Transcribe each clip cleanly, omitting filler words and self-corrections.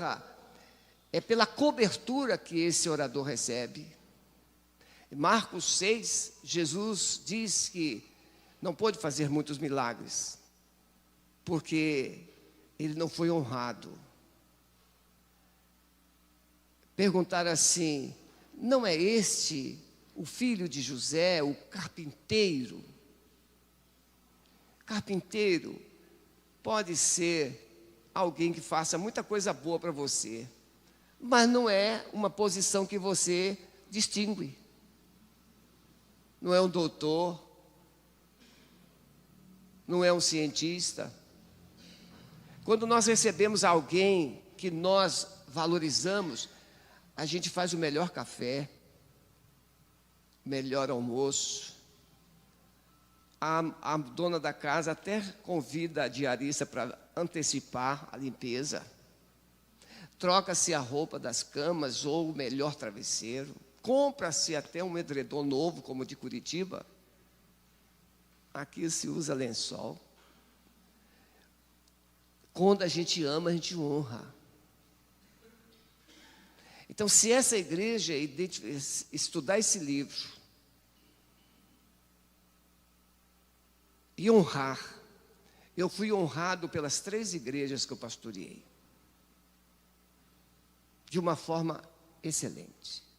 honra é pela cobertura que esse orador recebe. Em Marcos 6, Jesus diz que não pôde fazer muitos milagres, porque ele não foi honrado. Perguntaram assim: não é este o filho de José, o carpinteiro? Carpinteiro pode ser alguém que faça muita coisa boa para você, mas não é uma posição que você distingue. Não é um doutor, não é um cientista. Quando nós recebemos alguém que nós valorizamos, a gente faz o melhor café, o melhor almoço. A dona da casa até convida a diarista para antecipar a limpeza. Troca-se a roupa das camas ou o melhor travesseiro. Compra-se até um edredom novo, como o de Curitiba. Aqui se usa lençol. Quando a gente ama, a gente honra. Então, se essa igreja estudar esse livro e honrar, eu fui honrado pelas 3 igrejas que eu pastoreei, de uma forma excelente.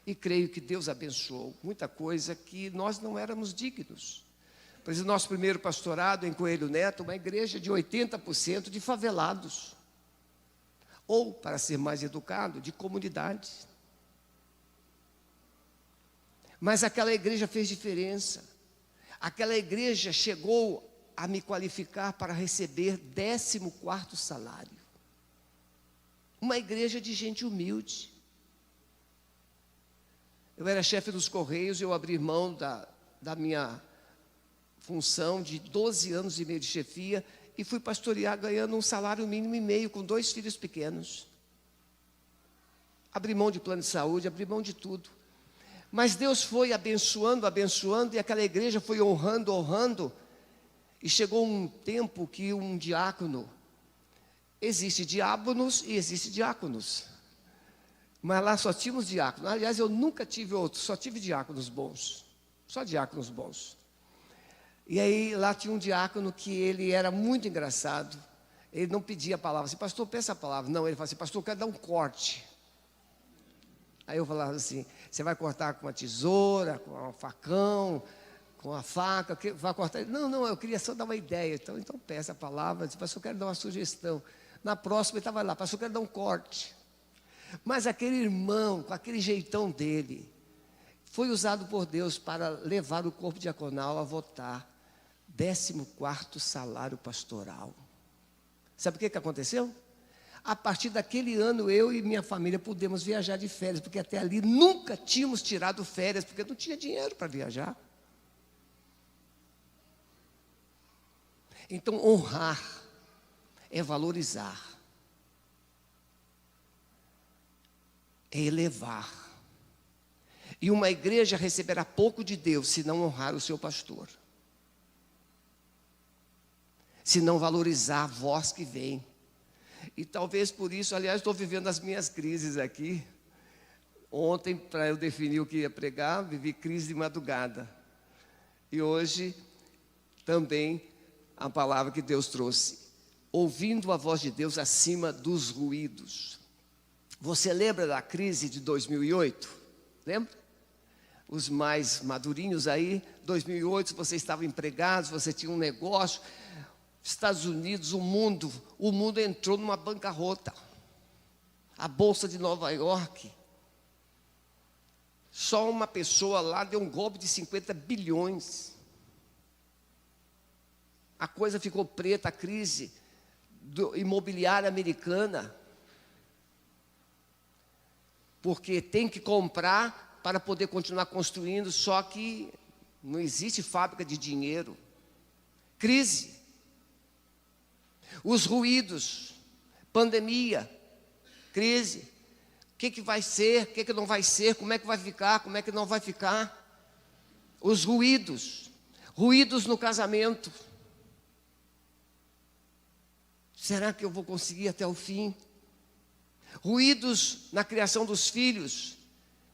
E creio que Deus abençoou muita coisa que nós não éramos dignos. Por exemplo, nosso primeiro pastorado em Coelho Neto, uma igreja de 80% de favelados. Ou, para ser mais educado, de comunidade. Mas aquela igreja fez diferença. Aquela igreja chegou a me qualificar para receber 14º salário. Uma igreja de gente humilde. Eu era chefe dos Correios, eu abri mão da minha função de 12 anos e meio de chefia e fui pastorear ganhando um salário mínimo e meio, com 2 filhos pequenos. Abri mão de plano de saúde, abri mão de tudo. Mas Deus foi abençoando, abençoando, e aquela igreja foi honrando, honrando. E chegou um tempo que um diácono, existe diáconos e existe diáconos. Mas lá só tínhamos diáconos. Aliás, eu nunca tive outros, só tive diáconos bons. Só diáconos bons. E aí lá tinha um diácono que ele era muito engraçado. Ele não pedia a palavra, assim, pastor, peça a palavra. Não, ele falava assim, pastor, eu quero dar um corte. Aí eu falava assim, você vai cortar com uma tesoura, com um facão, com a faca, vai cortar? Não, eu queria só dar uma ideia. Então peça a palavra, disse, pastor, eu quero dar uma sugestão. Na próxima ele estava lá, pastor, eu quero dar um corte. Mas aquele irmão, com aquele jeitão dele, foi usado por Deus para levar o corpo diaconal a votar 14º salário pastoral. Sabe o que aconteceu? A partir daquele ano, eu e minha família pudemos viajar de férias, porque até ali nunca tínhamos tirado férias, porque não tinha dinheiro para viajar. Então, honrar é valorizar, é elevar. E uma igreja receberá pouco de Deus se não honrar o seu pastor, se não valorizar a voz que vem. E talvez por isso, aliás, estou vivendo as minhas crises aqui. Ontem, para eu definir o que ia pregar, vivi crise de madrugada. E hoje, também, a palavra que Deus trouxe. Ouvindo a voz de Deus acima dos ruídos. Você lembra da crise de 2008? Lembra? Os mais madurinhos aí, 2008, você estava empregado, você tinha um negócio. Estados Unidos, o mundo entrou numa bancarrota. A Bolsa de Nova York, só uma pessoa lá deu um golpe de 50 bilhões. A coisa ficou preta, a crise imobiliária americana. Porque tem que comprar para poder continuar construindo, só que não existe fábrica de dinheiro. Crise. Os ruídos, pandemia, crise, o que vai ser, o que não vai ser, como é que vai ficar, como é que não vai ficar. Os ruídos no casamento. Será que eu vou conseguir até o fim? Ruídos na criação dos filhos.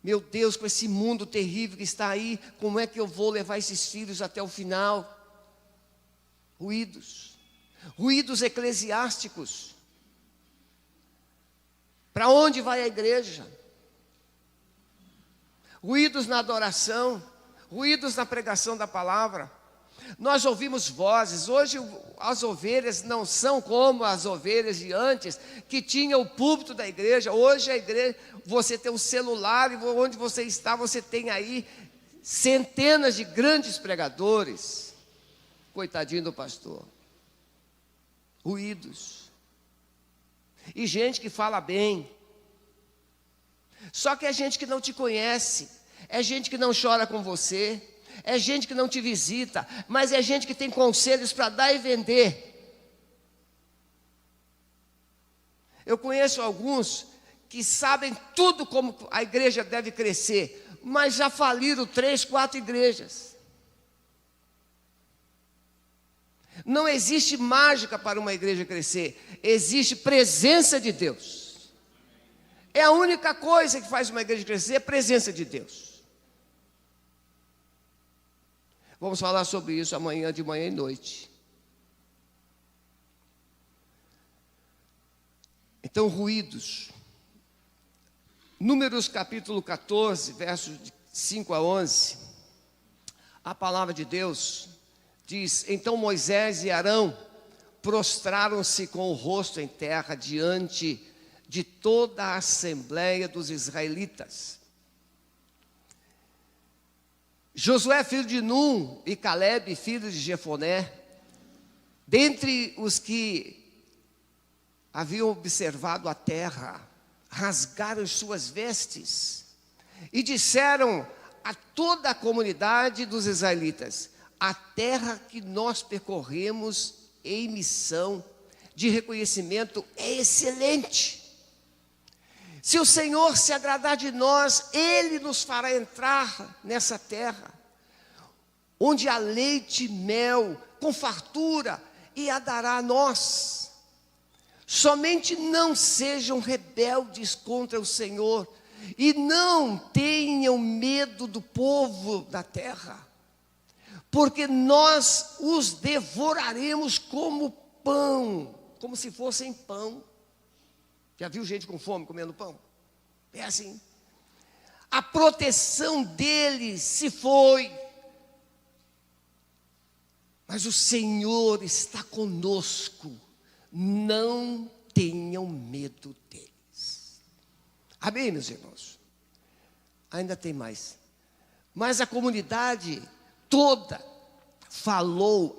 Meu Deus, com esse mundo terrível que está aí, como é que eu vou levar esses filhos até o final? Ruídos. Ruídos eclesiásticos. Para onde vai a igreja? Ruídos na adoração, ruídos na pregação da palavra. Nós ouvimos vozes. Hoje as ovelhas não são como as ovelhas de antes, que tinha o púlpito da igreja. Hoje a igreja, você tem um celular e onde você está, você tem aí centenas de grandes pregadores. Coitadinho do pastor. Ruídos. E gente que fala bem. Só que é gente que não te conhece, é gente que não chora com você, é gente que não te visita, mas é gente que tem conselhos para dar e vender. Eu conheço alguns que sabem tudo como a igreja deve crescer, mas já faliram 3, 4 igrejas. Não existe mágica para uma igreja crescer, existe presença de Deus. É a única coisa que faz uma igreja crescer, é a presença de Deus. Vamos falar sobre isso amanhã, de manhã e noite. Então, ruídos. Números capítulo 14, versos de 5 a 11. A palavra de Deus diz: então Moisés e Arão prostraram-se com o rosto em terra diante de toda a assembleia dos israelitas. Josué, filho de Num, e Calebe, filho de Jefoné, dentre os que haviam observado a terra, rasgaram as suas vestes e disseram a toda a comunidade dos israelitas: a terra que nós percorremos em missão de reconhecimento é excelente. Se o Senhor se agradar de nós, Ele nos fará entrar nessa terra, onde há leite e mel, com fartura, e a dará a nós. Somente não sejam rebeldes contra o Senhor, e não tenham medo do povo da terra, porque nós os devoraremos como pão, como se fossem pão. Já viu gente com fome comendo pão? É assim. A proteção deles se foi, mas o Senhor está conosco. Não tenham medo deles. Amém, meus irmãos? Ainda tem mais. Mas a comunidade toda falou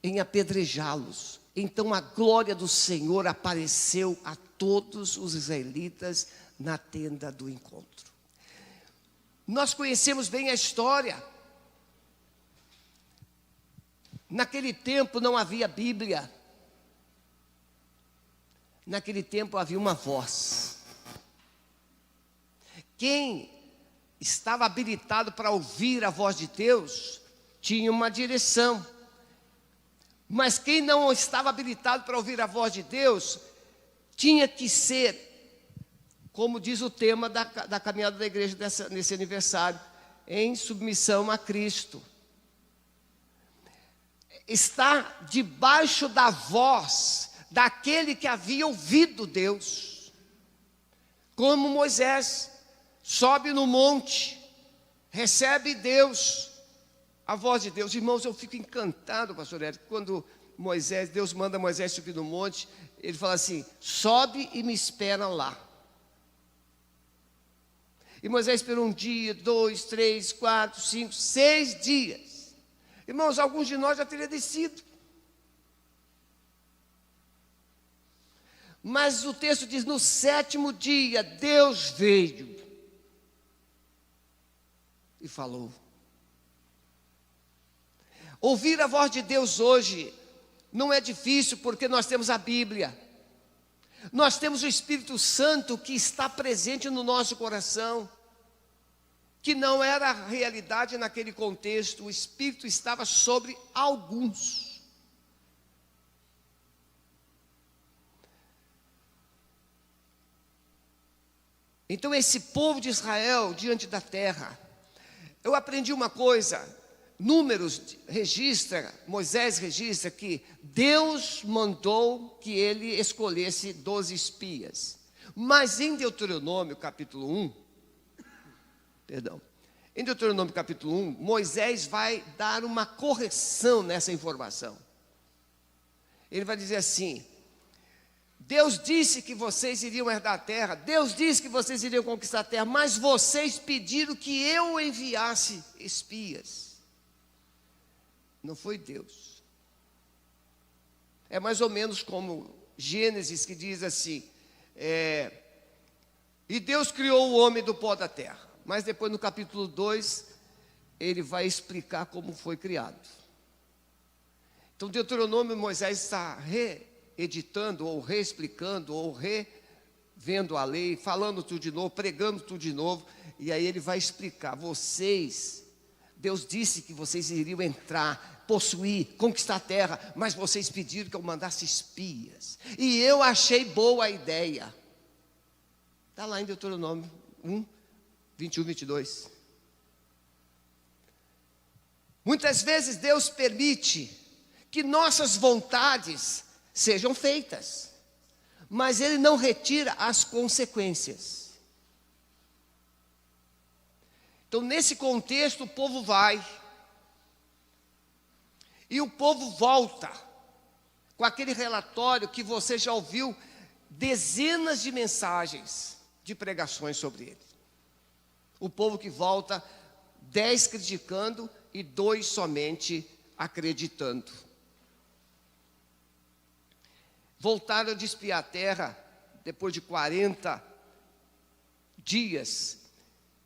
em apedrejá-los. Então a glória do Senhor apareceu a todos os israelitas na tenda do encontro. Nós conhecemos bem a história. Naquele tempo não havia Bíblia. Naquele tempo havia uma voz. Quem estava habilitado para ouvir a voz de Deus tinha uma direção. Mas quem não estava habilitado para ouvir a voz de Deus, tinha que ser, como diz o tema da caminhada da igreja nesse aniversário, em submissão a Cristo. Está debaixo da voz daquele que havia ouvido Deus. Como Moisés, sobe no monte, recebe Deus, a voz de Deus. Irmãos, eu fico encantado, pastor Érico, quando Deus manda Moisés subir no monte, ele fala assim: sobe e me espera lá. E Moisés esperou 1 dia, 2, 3, 4, 5, 6 dias. Irmãos, alguns de nós já teriam descido. Mas o texto diz: no 7º dia, Deus veio e falou. Ouvir a voz de Deus hoje não é difícil, porque nós temos a Bíblia. Nós temos o Espírito Santo que está presente no nosso coração, que não era a realidade naquele contexto. O Espírito estava sobre alguns. Então esse povo de Israel diante da terra, eu aprendi uma coisa, Números registra, Moisés registra que Deus mandou que ele escolhesse 12 espias. Mas em Deuteronômio capítulo 1, em Deuteronômio capítulo 1, Moisés vai dar uma correção nessa informação. Ele vai dizer assim: Deus disse que vocês iriam herdar a terra, Deus disse que vocês iriam conquistar a terra, mas vocês pediram que eu enviasse espias. Não foi Deus. É mais ou menos como Gênesis, que diz assim, e Deus criou o homem do pó da terra. Mas depois no capítulo 2, ele vai explicar como foi criado. Então Deuteronômio, Moisés está reeditando, ou reexplicando, ou revendo a lei, falando tudo de novo, pregando tudo de novo. E aí ele vai explicar, Deus disse que vocês iriam entrar, possuir, conquistar a terra, mas vocês pediram que eu mandasse espias. E eu achei boa a ideia. Está lá em Deuteronômio 1, 21, 22. Muitas vezes Deus permite que nossas vontades sejam feitas, mas Ele não retira as consequências. Então, nesse contexto, o povo vai, e o povo volta, com aquele relatório que você já ouviu dezenas de mensagens, de pregações sobre ele. O povo que volta, 10 criticando e 2 somente acreditando. Voltaram de espiar a terra, depois de 40 dias.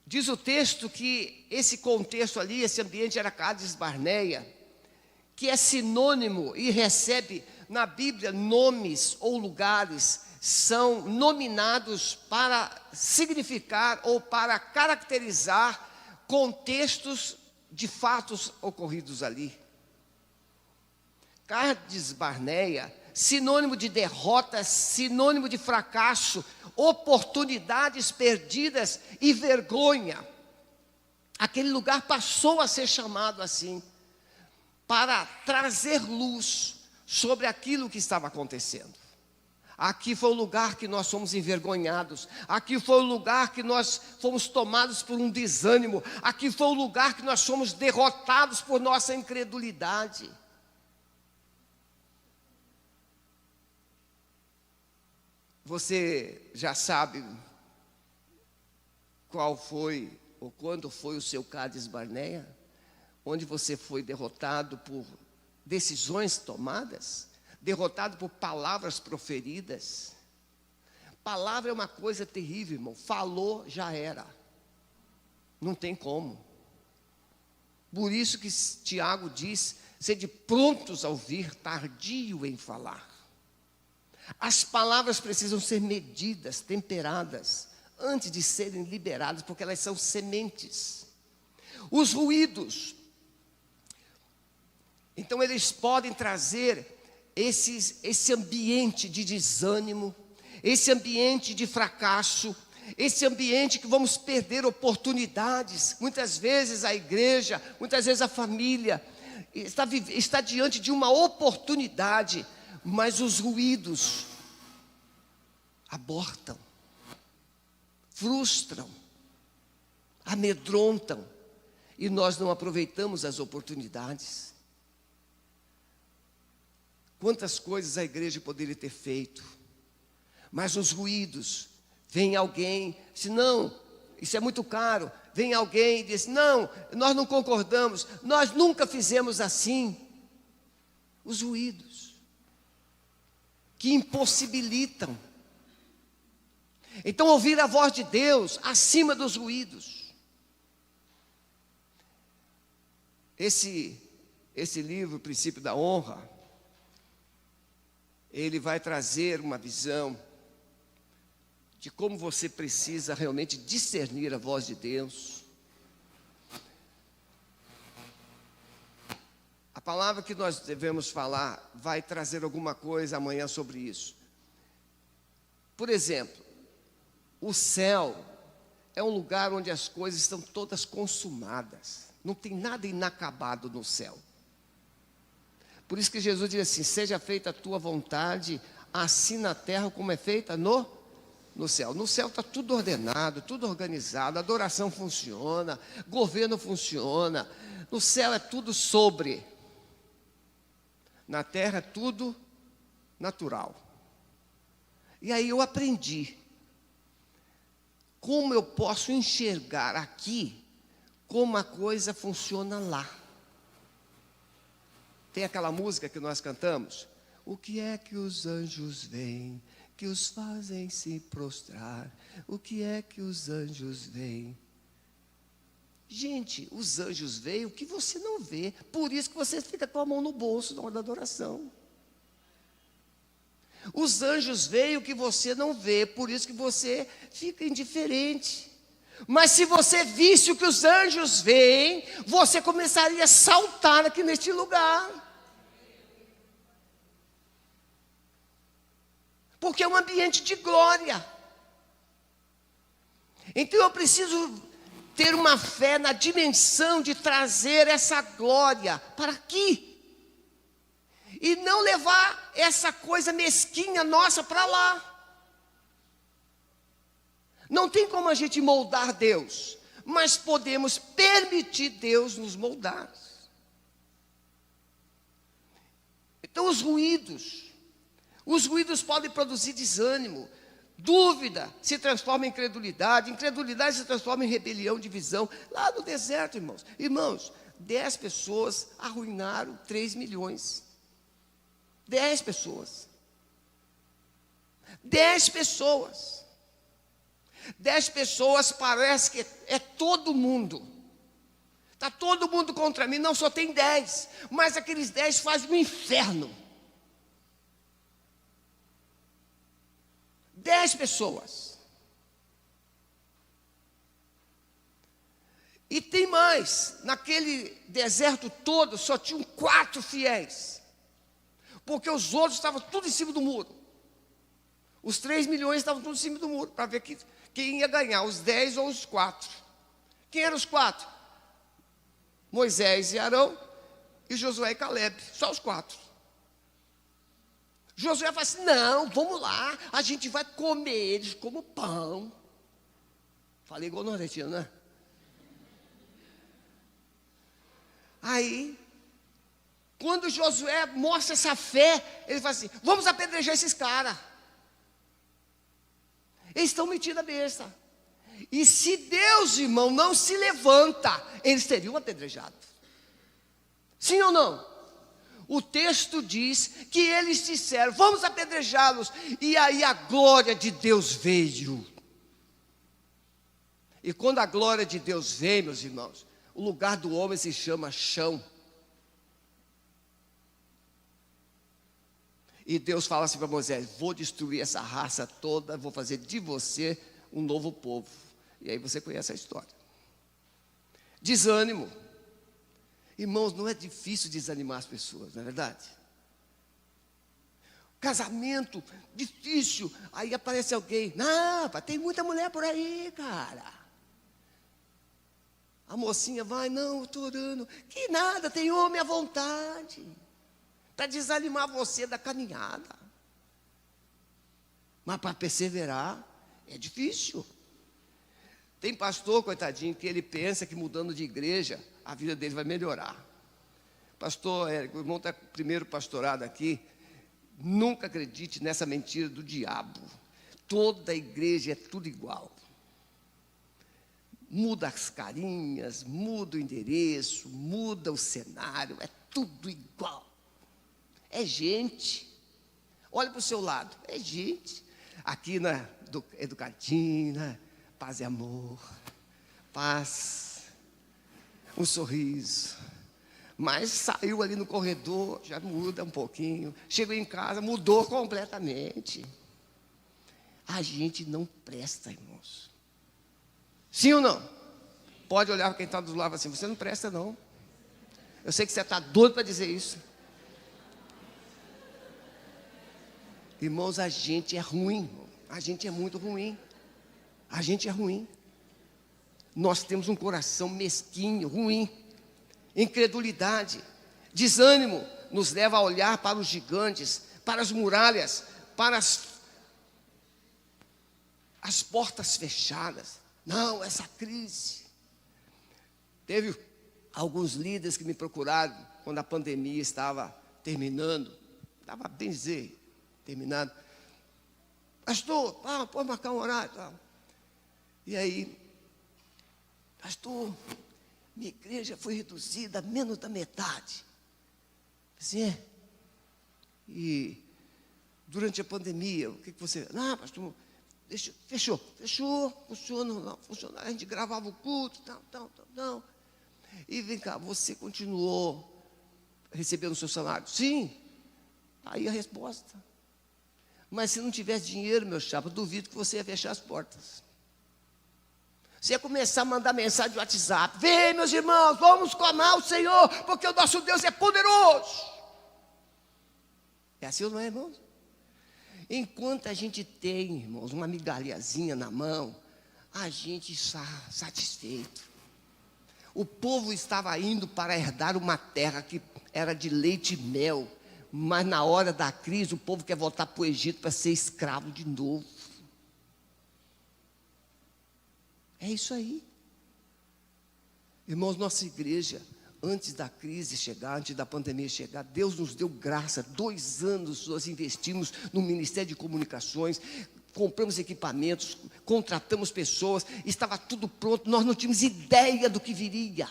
Diz o texto que esse contexto ali, esse ambiente era Cádiz Barneia, que é sinônimo e recebe na Bíblia nomes ou lugares, são nominados para significar ou para caracterizar contextos de fatos ocorridos ali. Cádiz Barneia, sinônimo de derrota, sinônimo de fracasso, oportunidades perdidas e vergonha. Aquele lugar passou a ser chamado assim, para trazer luz sobre aquilo que estava acontecendo. Aqui foi o lugar que nós fomos envergonhados. Aqui foi o lugar que nós fomos tomados por um desânimo. Aqui foi o lugar que nós fomos derrotados por nossa incredulidade. Você já sabe qual foi ou quando foi o seu Cádiz Barneia? Onde você foi derrotado por decisões tomadas? Derrotado por palavras proferidas? Palavra é uma coisa terrível, irmão. Falou, já era. Não tem como. Por isso que Tiago diz, sede prontos a ouvir, tardio em falar. As palavras precisam ser medidas, temperadas, antes de serem liberadas, porque elas são sementes. Os ruídos, então eles podem trazer esse ambiente de desânimo, esse ambiente de fracasso, esse ambiente que vamos perder oportunidades. Muitas vezes a igreja, muitas vezes a família está diante de uma oportunidade, mas os ruídos abortam, frustram, amedrontam, e nós não aproveitamos as oportunidades. Quantas coisas a igreja poderia ter feito, mas os ruídos, vem alguém, diz, não, isso é muito caro, vem alguém e diz, não, nós não concordamos, nós nunca fizemos assim. Os ruídos, que impossibilitam. Então ouvir a voz de Deus, acima dos ruídos. Esse livro, O Princípio da Honra, ele vai trazer uma visão de como você precisa realmente discernir a voz de Deus. A palavra que nós devemos falar vai trazer alguma coisa amanhã sobre isso. Por exemplo, o céu é um lugar onde as coisas estão todas consumadas. Não tem nada inacabado no céu. Por isso que Jesus diz assim: seja feita a tua vontade, assim na terra como é feita no céu. No céu está tudo ordenado, tudo organizado, a adoração funciona, governo funciona. No céu é tudo sobre. Na terra é tudo natural. E aí eu aprendi como eu posso enxergar aqui como a coisa funciona lá. Tem aquela música que nós cantamos: o que é que os anjos veem, que os fazem se prostrar? O que é que os anjos veem? Gente, os anjos veem o que você não vê. Por isso que você fica com a mão no bolso na hora da adoração. Os anjos veem o que você não vê. Por isso que você fica indiferente. Mas se você visse o que os anjos veem, você começaria a saltar aqui neste lugar. Porque é um ambiente de glória. Então eu preciso ter uma fé na dimensão de trazer essa glória para aqui. E não levar essa coisa mesquinha nossa para lá. Não tem como a gente moldar Deus, mas podemos permitir Deus nos moldar. Então os ruídos podem produzir desânimo. Dúvida se transforma em incredulidade, incredulidade se transforma em rebelião, divisão. Lá no deserto, irmãos, 10 pessoas arruinaram 3 milhões. 10 pessoas. 10 pessoas. 10 pessoas parece que é todo mundo. Está todo mundo contra mim. Não, só tem 10. Mas aqueles 10 fazem um inferno. 10 pessoas. E tem mais. Naquele deserto todo só tinham 4 fiéis. Porque os outros estavam tudo em cima do muro. Os 3 milhões estavam tudo em cima do muro, para ver quem ia ganhar, os 10 ou os 4. Quem eram os 4? Moisés e Arão, e Josué e Caleb, só os 4. Josué fala assim: não, vamos lá, a gente vai comer eles como pão. Falei igual nordestino, né? Aí, quando Josué mostra essa fé, ele fala assim: vamos apedrejar esses caras. Eles estão metidos a besta. E se Deus, irmão, não se levanta, eles teriam apedrejado. Sim ou não? O texto diz que eles disseram: vamos apedrejá-los. E aí a glória de Deus veio. E quando a glória de Deus vem, meus irmãos, o lugar do homem se chama chão. E Deus fala assim para Moisés: vou destruir essa raça toda, vou fazer de você um novo povo. E aí você conhece a história. Desânimo. Irmãos, não é difícil desanimar as pessoas, não é verdade? Casamento, difícil. Aí aparece alguém: não, tem muita mulher por aí, cara. A mocinha vai: não, eu estou orando. Que nada, tem homem à vontade. Para desanimar você da caminhada. Mas para perseverar é difícil. Tem pastor, coitadinho, que ele pensa que mudando de igreja a vida dele vai melhorar. Pastor Érico, o irmão está com o primeiro pastorado aqui. Nunca acredite nessa mentira do diabo. Toda igreja é tudo igual. Muda as carinhas, muda o endereço, muda o cenário, é tudo igual. É gente. Olha para o seu lado, é gente. Aqui na Educadina, paz e amor, paz, um sorriso. Mas saiu ali no corredor, já muda um pouquinho. Chegou em casa, mudou completamente. A gente não presta, irmãos. Sim ou não? Pode olhar para quem está do lado assim: você não presta, não. Eu sei que você está doido para dizer isso. Irmãos, a gente é ruim, a gente é muito ruim. A gente é ruim. nós temos um coração mesquinho, ruim, incredulidade, desânimo, nos leva a olhar para os gigantes, para as muralhas, para as portas fechadas. Não, essa crise. Teve alguns líderes que me procuraram quando a pandemia estava terminando, estava bem dizer, terminado. Pastor, pode marcar um horário. E aí, pastor, minha igreja foi reduzida a menos da metade. Assim é. E durante a pandemia, o que você... Não, pastor, fechou, funciona. A gente gravava o culto, não. E vem cá, você continuou recebendo o seu salário? Sim. Aí a resposta. Mas se não tivesse dinheiro, meu chapa, duvido que você ia fechar as portas. Você ia começar a mandar mensagem de WhatsApp. Vem, meus irmãos, vamos clamar o Senhor, porque o nosso Deus é poderoso. É assim ou não é, irmãos? Enquanto a gente tem, irmãos, uma migalhazinha na mão, a gente está satisfeito. O povo estava indo para herdar uma terra que era de leite e mel, mas na hora da crise o povo quer voltar para o Egito para ser escravo de novo. É isso aí. Irmãos, nossa igreja, antes da crise chegar, antes da pandemia chegar, Deus nos deu graça. 2 anos nós investimos no Ministério de Comunicações, compramos equipamentos, contratamos pessoas, estava tudo pronto, nós não tínhamos ideia do que viria.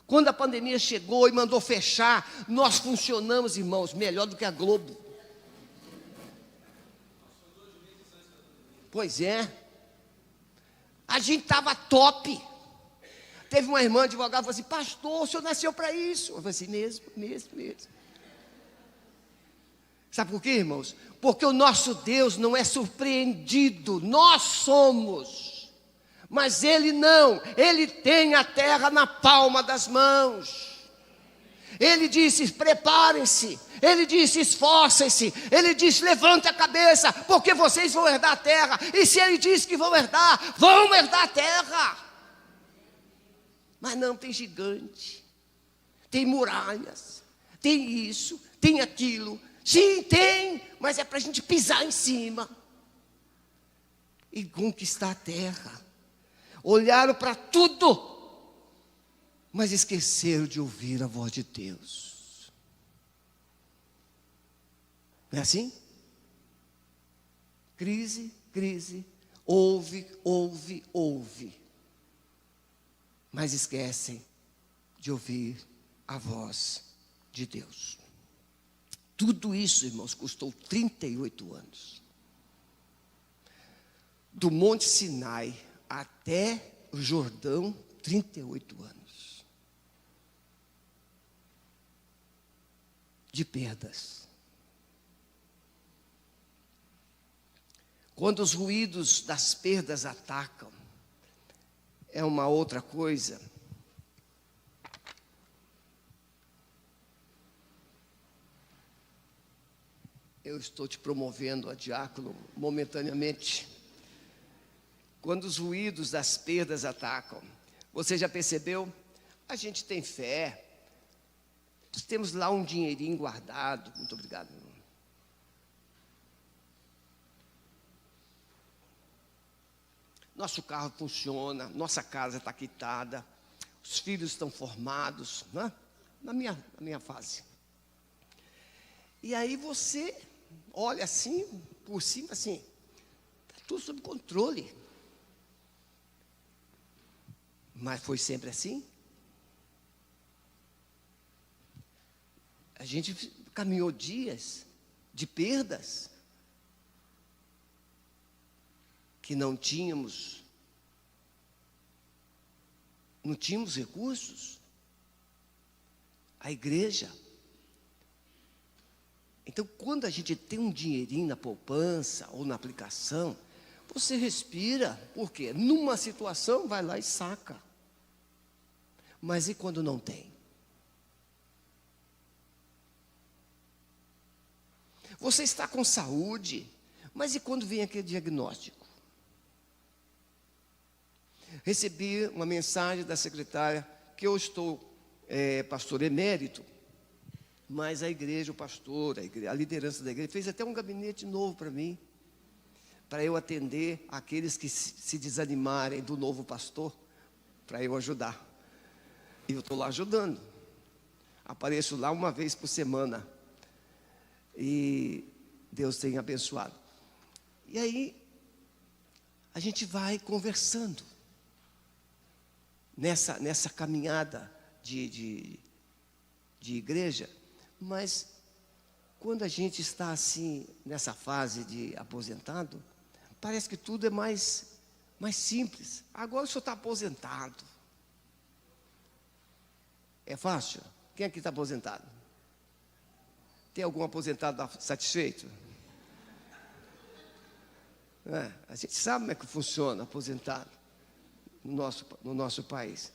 Quando a pandemia chegou e mandou fechar, nós funcionamos, irmãos, melhor do que a Globo. Pois é. A gente estava top. Teve uma irmã advogada que falou assim: pastor, o senhor nasceu para isso. Eu falei assim: mesmo. Sabe por quê, irmãos? Porque o nosso Deus não é surpreendido, nós somos. Mas Ele não, Ele tem a terra na palma das mãos. Ele disse: preparem-se. Ele disse: esforcem-se. Ele disse: levante a cabeça, porque vocês vão herdar a terra. E se Ele disse que vão herdar a terra. Mas não, tem gigante, tem muralhas, tem isso, tem aquilo. Sim, tem, mas é para a gente pisar em cima e conquistar a terra. Olharam para tudo, mas esqueceram de ouvir a voz de Deus. Não é assim? Crise, ouve, mas esquecem de ouvir a voz de Deus. Tudo isso, irmãos, custou 38 anos. Do Monte Sinai até o Jordão, 38 anos. De perdas. Quando os ruídos das perdas atacam, é uma outra coisa. Eu estou te promovendo a diácono momentaneamente. Quando os ruídos das perdas atacam, você já percebeu? A gente tem fé. Nós temos lá um dinheirinho guardado. Muito obrigado, meu irmão. Nosso carro funciona, nossa casa está quitada, os filhos estão formados, né? na minha fase. E aí você olha assim, por cima, assim, está tudo sob controle. Mas foi sempre assim? A gente caminhou dias de perdas, que não tínhamos recursos. A igreja. Então, quando a gente tem um dinheirinho na poupança ou na aplicação, você respira, por quê? Numa situação, vai lá e saca. Mas e quando não tem? Você está com saúde, mas e quando vem aquele diagnóstico? recebi uma mensagem da secretária que eu estou pastor emérito, mas a igreja, o pastor, a liderança da igreja, fez até um gabinete novo para mim, para eu atender aqueles que se desanimarem do novo pastor, para eu ajudar. E eu estou lá ajudando. Apareço lá uma vez por semana. E Deus tem abençoado. E aí, a gente vai conversando nessa caminhada de igreja, mas quando a gente está assim, nessa fase de aposentado, parece que tudo é mais simples. Agora o senhor está aposentado. É fácil? Quem aqui está aposentado? Tem algum aposentado satisfeito? A gente sabe como é que funciona aposentado no nosso país.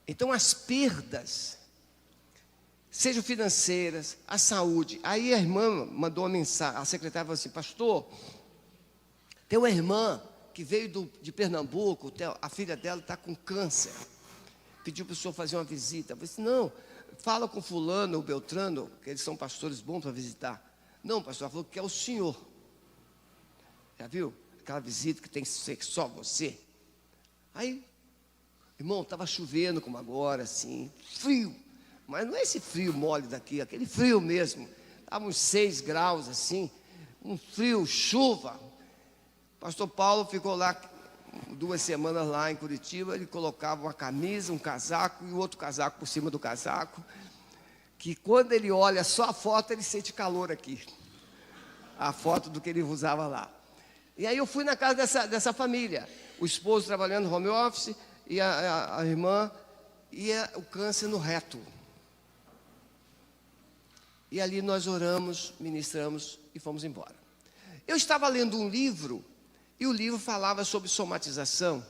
Então as perdas, sejam financeiras, a saúde. Aí a irmã mandou uma mensagem, a secretária falou assim: pastor, tem uma irmã que veio de Pernambuco, a filha dela está com câncer. Pediu para o senhor fazer uma visita. Eu falei assim: não, fala com fulano ou Beltrano, que eles são pastores bons para visitar. Não, pastor, ela falou que é o senhor. Já viu? Aquela visita que tem que ser só você. Aí, irmão, estava chovendo como agora, assim, frio. Mas não é esse frio mole daqui, aquele frio mesmo. Estava uns 6 graus, assim, um frio, chuva. Pastor Paulo ficou lá 2 semanas lá em Curitiba. Ele colocava uma camisa, um casaco e outro casaco por cima do casaco, que quando ele olha só a foto, ele sente calor aqui. A foto do que ele usava lá. E aí eu fui na casa dessa família. O esposo trabalhando no home office e a irmã ia o câncer no reto. E ali nós oramos, ministramos e fomos embora. Eu estava lendo um livro, e o livro falava sobre somatização.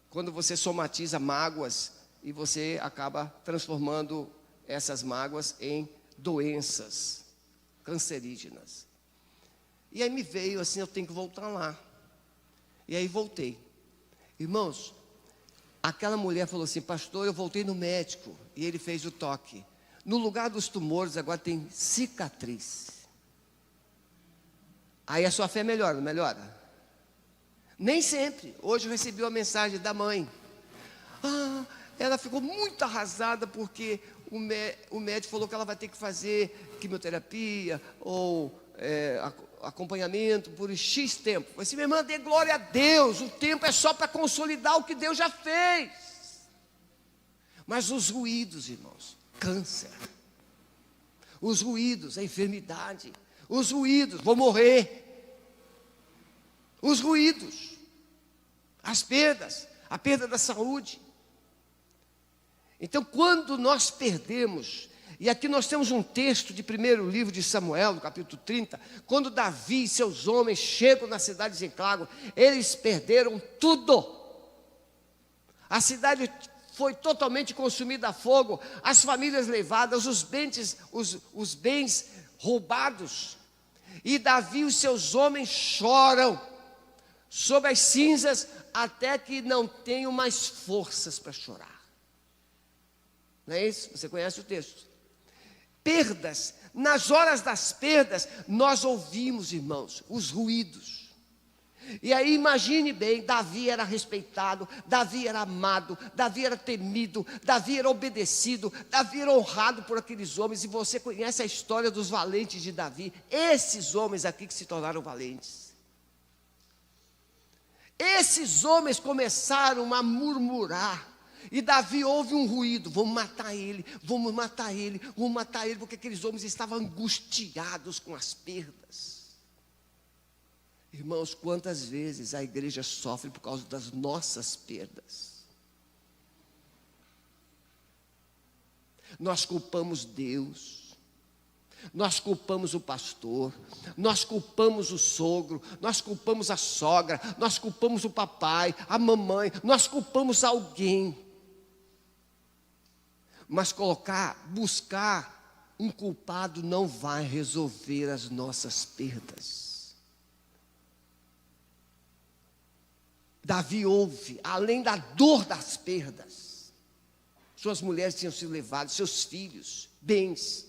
Quando você somatiza mágoas, e você acaba transformando essas mágoas em doenças cancerígenas. E aí me veio assim: eu tenho que voltar lá. E aí voltei. Irmãos, aquela mulher falou assim: pastor, eu voltei no médico, e ele fez o toque. No lugar dos tumores agora tem cicatriz. Aí a sua fé melhora, não melhora? Nem sempre. Hoje eu recebi uma mensagem da mãe. Ela ficou muito arrasada porque o médico falou que ela vai ter que fazer quimioterapia ou acompanhamento por X tempo. Eu falei assim: minha irmã, dê glória a Deus. O tempo é só para consolidar o que Deus já fez. Mas os ruídos, irmãos, câncer, os ruídos, a enfermidade, os ruídos, vou morrer, os ruídos, as perdas, a perda da saúde. Então, quando nós perdemos, e aqui nós temos um texto de 1º livro de Samuel, no capítulo 30, quando Davi e seus homens chegam na cidade de Ziclago, eles perderam tudo. A cidade foi totalmente consumida a fogo, as famílias levadas, os bens roubados. E Davi e os seus homens choram sobre as cinzas até que não tenham mais forças para chorar. Não é isso? Você conhece o texto. Perdas, nas horas das perdas, nós ouvimos, irmãos, os ruídos. E aí imagine bem, Davi era respeitado, Davi era amado, Davi era temido, Davi era obedecido, Davi era honrado por aqueles homens. E você conhece a história dos valentes de Davi, esses homens aqui que se tornaram valentes. Esses homens começaram a murmurar. E Davi ouve um ruído: vamos matar ele, vamos matar ele, vamos matar ele, porque aqueles homens estavam angustiados com as perdas. Irmãos, quantas vezes a igreja sofre por causa das nossas perdas? Nós culpamos Deus, nós culpamos o pastor, nós culpamos o sogro, nós culpamos a sogra, nós culpamos o papai, a mamãe, nós culpamos alguém. Mas buscar um culpado não vai resolver as nossas perdas. Davi ouve, além da dor das perdas, suas mulheres tinham sido levadas, seus filhos, bens.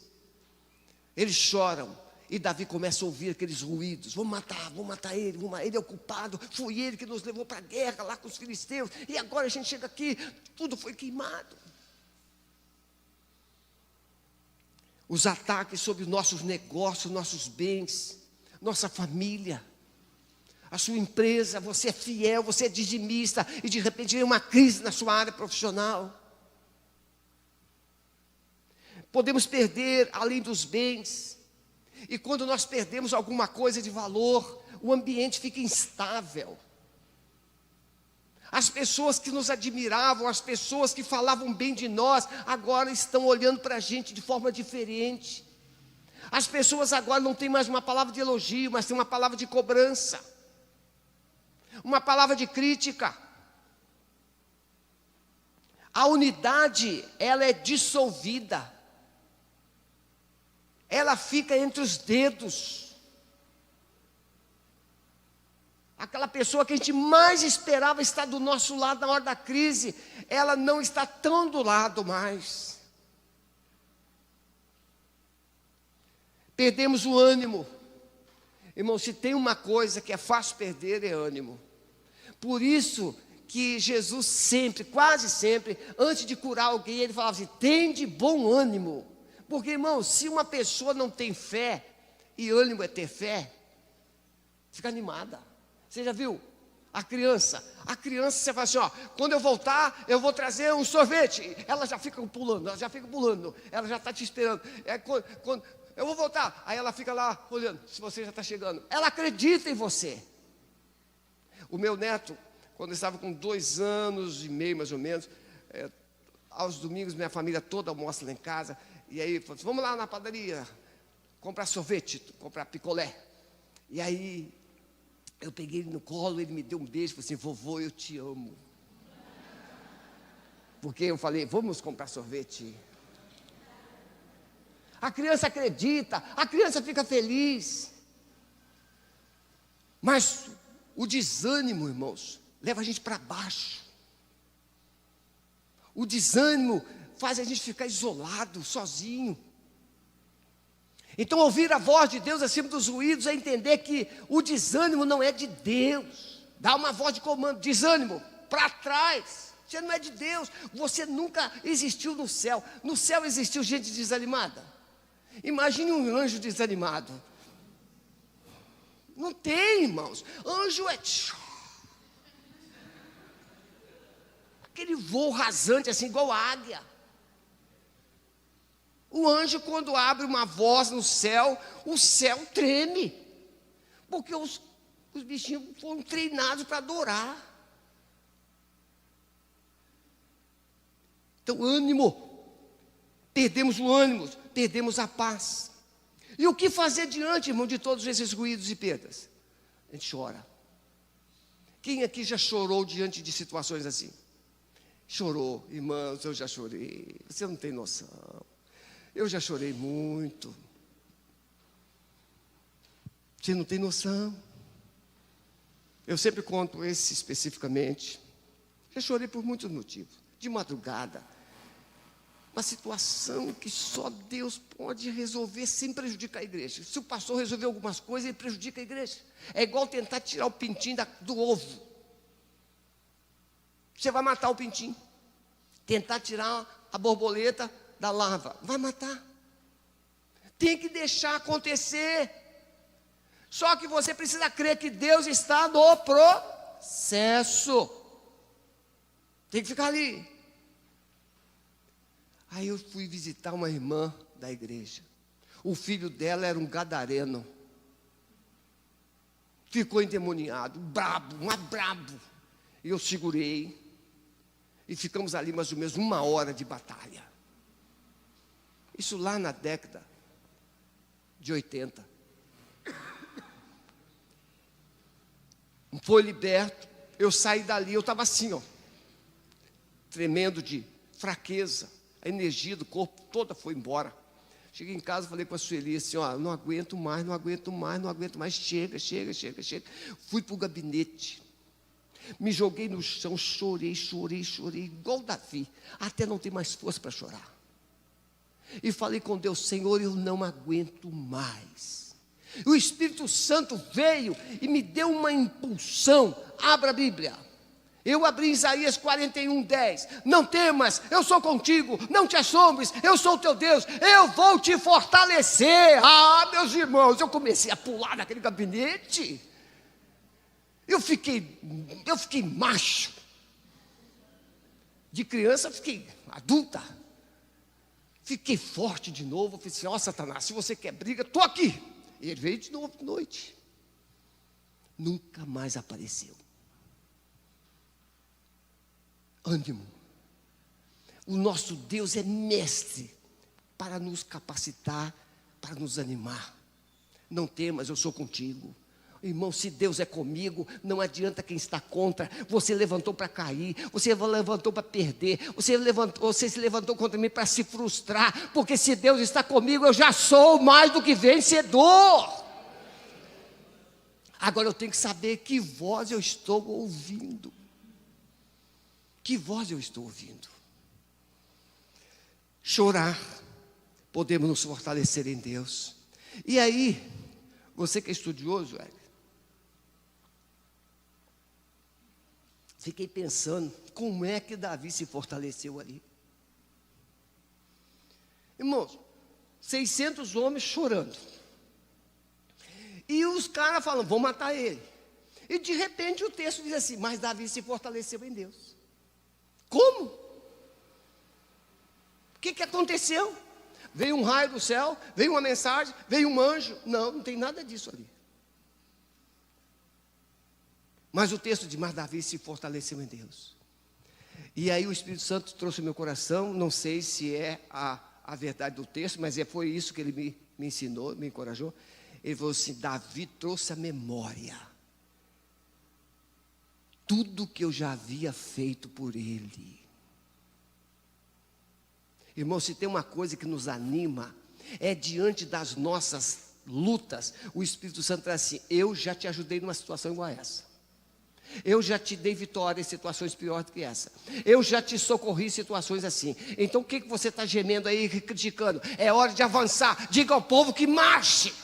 Eles choram, e Davi começa a ouvir aqueles ruídos: vamos matar ele, ele é o culpado, foi ele que nos levou para a guerra lá com os filisteus, e agora a gente chega aqui, tudo foi queimado. Os ataques sobre nossos negócios, nossos bens, nossa família, a sua empresa, você é fiel, você é dizimista, e de repente vem uma crise na sua área profissional. Podemos perder além dos bens, e quando nós perdemos alguma coisa de valor, o ambiente fica instável. As pessoas que nos admiravam, as pessoas que falavam bem de nós, agora estão olhando para a gente de forma diferente. As pessoas agora não têm mais uma palavra de elogio, mas têm uma palavra de cobrança, uma palavra de crítica. A unidade, ela é dissolvida, ela fica entre os dedos. Aquela pessoa que a gente mais esperava estar do nosso lado na hora da crise, ela não está tão do lado mais. Perdemos o ânimo. Irmão, se tem uma coisa que é fácil perder, é ânimo. Por isso que Jesus sempre, quase sempre, antes de curar alguém, ele falava assim: tem de bom ânimo. Porque, irmão, se uma pessoa não tem fé, e ânimo é ter fé, fica animada. Você já viu? A criança, você fala assim, ó, quando eu voltar, eu vou trazer um sorvete. Ela já fica pulando, ela já está te esperando. Quando eu vou voltar, aí ela fica lá olhando, se você já está chegando. Ela acredita em você. O meu neto, quando estava com 2 anos e meio, mais ou menos, aos domingos minha família toda almoça lá em casa, e aí falou assim, vamos lá na padaria, comprar sorvete, comprar picolé. E aí eu peguei ele no colo, ele me deu um beijo, falou assim, vovô, eu te amo. Porque eu falei, vamos comprar sorvete. A criança acredita, a criança fica feliz. Mas o desânimo, irmãos, leva a gente para baixo. O desânimo faz a gente ficar isolado, sozinho. Então, ouvir a voz de Deus acima dos ruídos é entender que o desânimo não é de Deus. Dá uma voz de comando, desânimo, para trás. Você não é de Deus, você nunca existiu no céu. No céu existiu gente desanimada. Imagine um anjo desanimado. Não tem, irmãos. Anjo é aquele voo rasante, assim, igual águia. O anjo, quando abre uma voz no céu, o céu treme. Porque os bichinhos foram treinados para adorar. Então, ânimo. Perdemos o ânimo, perdemos a paz. E o que fazer diante, irmão, de todos esses ruídos e perdas? A gente chora. Quem aqui já chorou diante de situações assim? Chorou, irmãos, eu já chorei. Você não tem noção. Eu já chorei muito. Você não tem noção. Eu sempre conto esse especificamente. Já chorei por muitos motivos. De madrugada. Uma situação que só Deus pode resolver sem prejudicar a igreja. Se o pastor resolver algumas coisas, ele prejudica a igreja. É igual tentar tirar o pintinho do ovo. Você vai matar o pintinho. Tentar tirar a borboleta da larva. Vai matar. Tem que deixar acontecer. Só que você precisa crer que Deus está no processo. Tem que ficar ali. Aí eu fui visitar uma irmã da igreja. O filho dela era um gadareno. Ficou endemoniado, brabo, mas brabo. E eu segurei. E ficamos ali mais ou menos 1 hora de batalha. Isso lá na década de 80. Foi liberto. Eu saí dali, eu estava assim, ó, tremendo de fraqueza. A energia do corpo toda foi embora. Cheguei em casa, falei com a Sueli assim, ó, não aguento mais, chega. Fui para o gabinete. Me joguei no chão, chorei, igual Davi, até não ter mais força para chorar. E falei com Deus: Senhor, eu não aguento mais. O Espírito Santo veio e me deu uma impulsão. Abra a Bíblia. Eu abri Isaías 41:10. Não temas, eu sou contigo. Não te assombres, eu sou o teu Deus. Eu vou te fortalecer. Ah, meus irmãos, eu comecei a pular naquele gabinete. Eu fiquei macho. De criança, fiquei adulta. Fiquei forte de novo. Eu falei assim: ó, Satanás, se você quer briga, estou aqui. E ele veio de novo de noite. Nunca mais apareceu. Ânimo. O nosso Deus é mestre para nos capacitar, para nos animar. Não temas, eu sou contigo. Irmão, se Deus é comigo, não adianta quem está contra. Você levantou para cair, você levantou para perder, você se levantou contra mim para se frustrar, porque se Deus está comigo, eu já sou mais do que vencedor. Agora eu tenho que saber que voz eu estou ouvindo. Que voz eu estou ouvindo? Chorar, podemos nos fortalecer em Deus. E aí, você que é estudioso, fiquei pensando, como é que Davi se fortaleceu ali? Irmãos, 600 homens chorando. E os caras falam: vão matar ele. E de repente o texto diz assim: mas Davi se fortaleceu em Deus. Como? O que aconteceu? Veio um raio do céu, veio uma mensagem, veio um anjo. Não, não tem nada disso ali. Mas o texto diz: mas Davi se fortaleceu em Deus. E aí o Espírito Santo trouxe ao meu coração, não sei se é a verdade do texto, mas foi isso que ele me ensinou, me encorajou. Ele falou assim: Davi trouxe a memória tudo que eu já havia feito por ele. Irmão, se tem uma coisa que nos anima, é diante das nossas lutas, o Espírito Santo traz assim: eu já te ajudei numa situação igual a essa. Eu já te dei vitória em situações piores do que essa. Eu já te socorri em situações assim. Então o que você está gemendo aí, criticando? É hora de avançar. Diga ao povo que marche.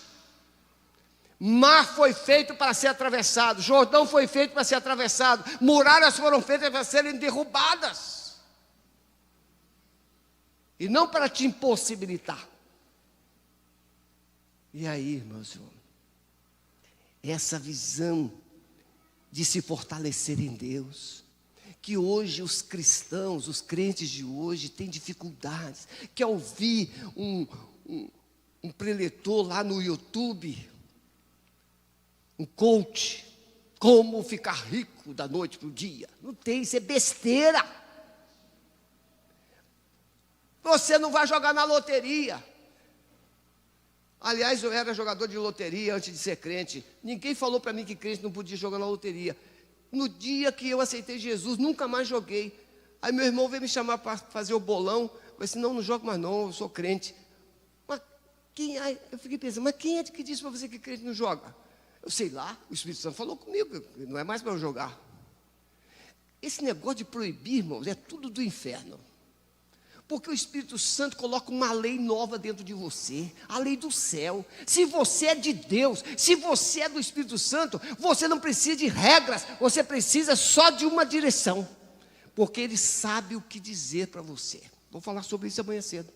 Mar foi feito para ser atravessado, Jordão foi feito para ser atravessado, muralhas foram feitas para serem derrubadas, e não para te impossibilitar. E aí, irmãos, essa visão de se fortalecer em Deus, que hoje os cristãos, os crentes de hoje têm dificuldades. Quer ouvir um preletor lá no YouTube, um coach, como ficar rico da noite para o dia? Não tem, isso é besteira. Você não vai jogar na loteria. Aliás, eu era jogador de loteria antes de ser crente. Ninguém falou para mim que crente não podia jogar na loteria. No dia que eu aceitei Jesus, nunca mais joguei. Aí meu irmão veio me chamar para fazer o bolão. Eu falei assim: não jogo mais não, eu sou crente. Mas quem? Aí eu fiquei pensando: mas quem é que disse para você que crente não joga? Eu sei lá, o Espírito Santo falou comigo, não é mais para eu jogar. Esse negócio de proibir, irmãos, é tudo do inferno. Porque o Espírito Santo coloca uma lei nova dentro de você, a lei do céu. Se você é de Deus, se você é do Espírito Santo, você não precisa de regras, você precisa só de uma direção. Porque Ele sabe o que dizer para você. Vou falar sobre isso amanhã cedo.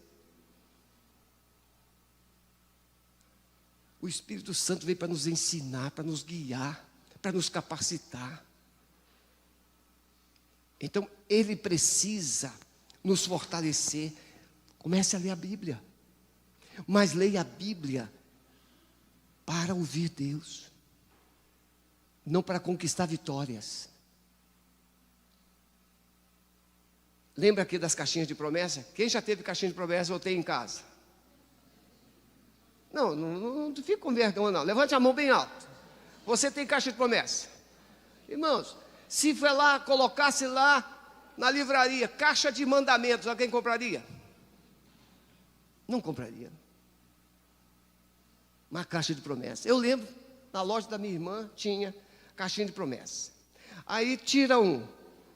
O Espírito Santo veio para nos ensinar, para nos guiar, para nos capacitar. Então, Ele precisa nos fortalecer. Comece a ler a Bíblia. Mas leia a Bíblia para ouvir Deus, não para conquistar vitórias. Lembra aqui das caixinhas de promessa? Quem já teve caixinha de promessa ou tem em casa? Não fique com vergonha não. Levante a mão bem alto. Você tem caixa de promessa? Irmãos, se foi lá, colocasse lá na livraria, caixa de mandamentos, alguém compraria? Não compraria. Uma caixa de promessa. Eu lembro, na loja da minha irmã, tinha caixinha de promessa. Aí tira um.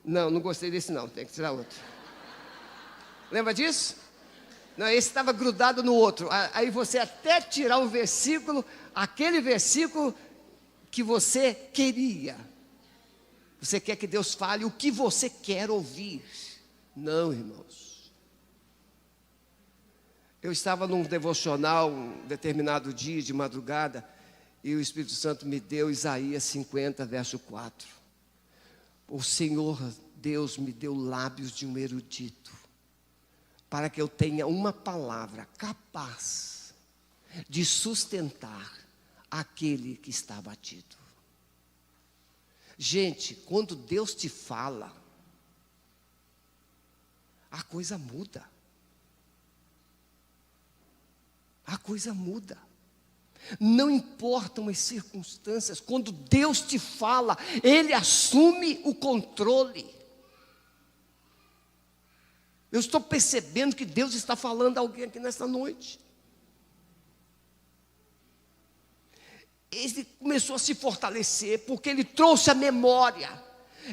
Não, não gostei desse não, tem que tirar outro. Lembra disso? Não, esse estava grudado no outro. Aí você até tirar um versículo, aquele versículo que você queria. Você quer que Deus fale o que você quer ouvir. Não, irmãos. Eu estava num devocional um determinado dia de madrugada e o Espírito Santo me deu Isaías 50, verso 4. O Senhor Deus me deu lábios de um erudito, para que eu tenha uma palavra capaz de sustentar aquele que está abatido. Gente, quando Deus te fala, a coisa muda. A coisa muda. Não importam as circunstâncias, quando Deus te fala, Ele assume o controle. Eu estou percebendo que Deus está falando a alguém aqui nesta noite. Ele começou a se fortalecer, porque Ele trouxe a memória.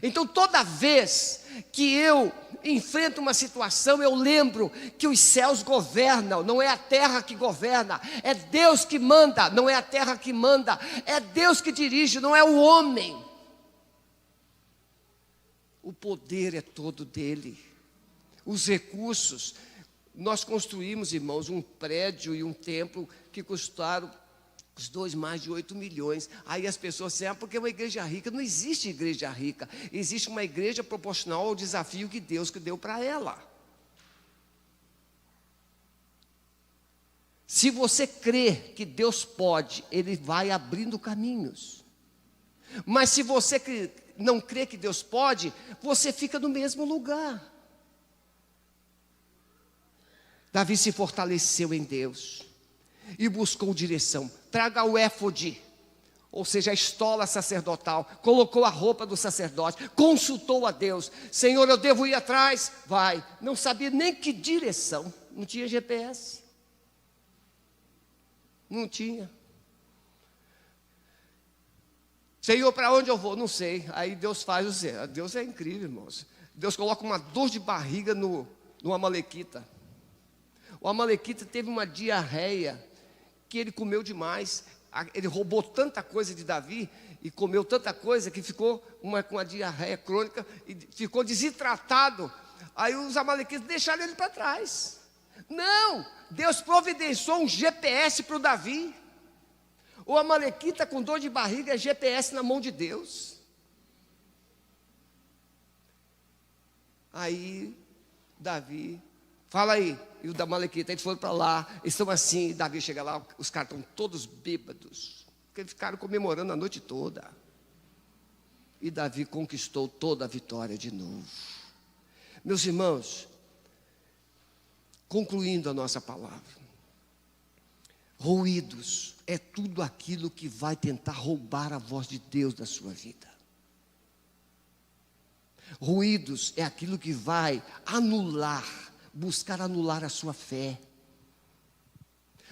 Então toda vez que eu enfrento uma situação, eu lembro que os céus governam, não é a terra que governa, é Deus que manda, não é a terra que manda, é Deus que dirige, não é o homem. O poder é todo dele, os recursos. Nós construímos, irmãos, um prédio e um templo que custaram os dois mais de 8 milhões. Aí as pessoas dizem, porque é uma igreja rica. Não existe igreja rica. Existe uma igreja proporcional ao desafio que Deus deu para ela. Se você crê que Deus pode, Ele vai abrindo caminhos. Mas se você não crê que Deus pode, você fica no mesmo lugar. Davi se fortaleceu em Deus e buscou direção. Traga o éfode, ou seja, a estola sacerdotal. Colocou a roupa do sacerdote, consultou a Deus. Senhor, eu devo ir atrás? Vai. Não sabia nem que direção. Não tinha GPS. Não tinha. Senhor, para onde eu vou? Não sei. Aí Deus faz o quê? Deus é incrível, irmãos. Deus coloca uma dor de barriga no amalequita. O amalequita teve uma diarreia, que ele comeu demais. Ele roubou tanta coisa de Davi e comeu tanta coisa que ficou com uma diarreia crônica e ficou desidratado. Aí os amalequitas deixaram ele para trás. Não, Deus providenciou um GPS para o Davi. O amalequita com dor de barriga é GPS na mão de Deus. Aí Davi, fala aí. E o da Amalequita, eles foram para lá, eles estão assim, Davi chega lá, os caras estão todos bêbados, porque eles ficaram comemorando a noite toda. E Davi conquistou toda a vitória de novo. Meus irmãos, concluindo a nossa palavra, ruídos é tudo aquilo que vai tentar roubar a voz de Deus da sua vida. Ruídos é aquilo que vai buscar anular a sua fé.